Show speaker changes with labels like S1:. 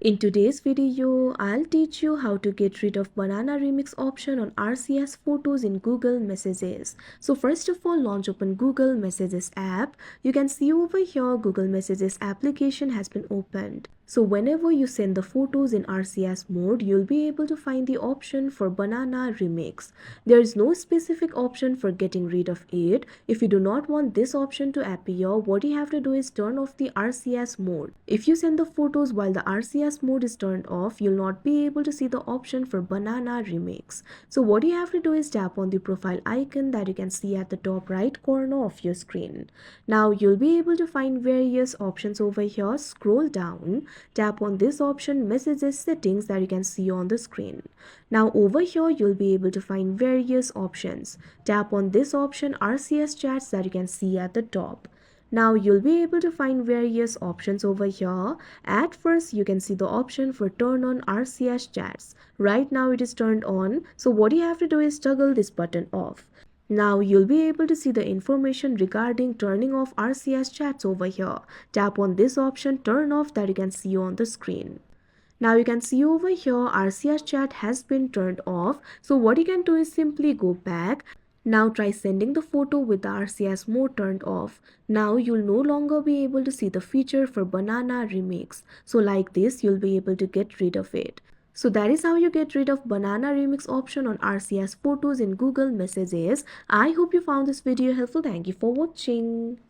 S1: In today's video, I'll teach you how to get rid of banana remix option on RCS photos in Google Messages. So first of all, launch open Google Messages app. You can see over here Google Messages application has been opened. So whenever you send the photos in RCS mode, you'll be able to find the option for banana remix. There is no specific option for getting rid of it. If you do not want this option to appear, what you have to do is turn off the RCS mode. If you send the photos while the RCS mode is turned off, you'll not be able to see the option for banana remix. So what you have to do is tap on the profile icon that you can see at the top right corner of your screen. Now you'll be able to find various options over here. Scroll down, tap on this option messages settings that you can see on the screen. Now over here you'll be able to find various options. Tap on this option RCS chats that you can see at the top. Now you'll be able to find various options over here. At first you can see the option for turn on RCS chats. Right now it is turned on, so what you have to do is toggle this button off. Now you'll be able to see the information regarding turning off RCS chats over here. Tap on this option turn off that you can see on the screen. Now you can see over here RCS chat has been turned off. So what you can do is simply go back. Now try sending the photo with the RCS mode turned off. Now you'll no longer be able to see the feature for banana remix. So like this you'll be able to get rid of it. So that is how you get rid of banana remix option on RCS photos in Google Messages. I hope you found this video helpful. Thank you for watching.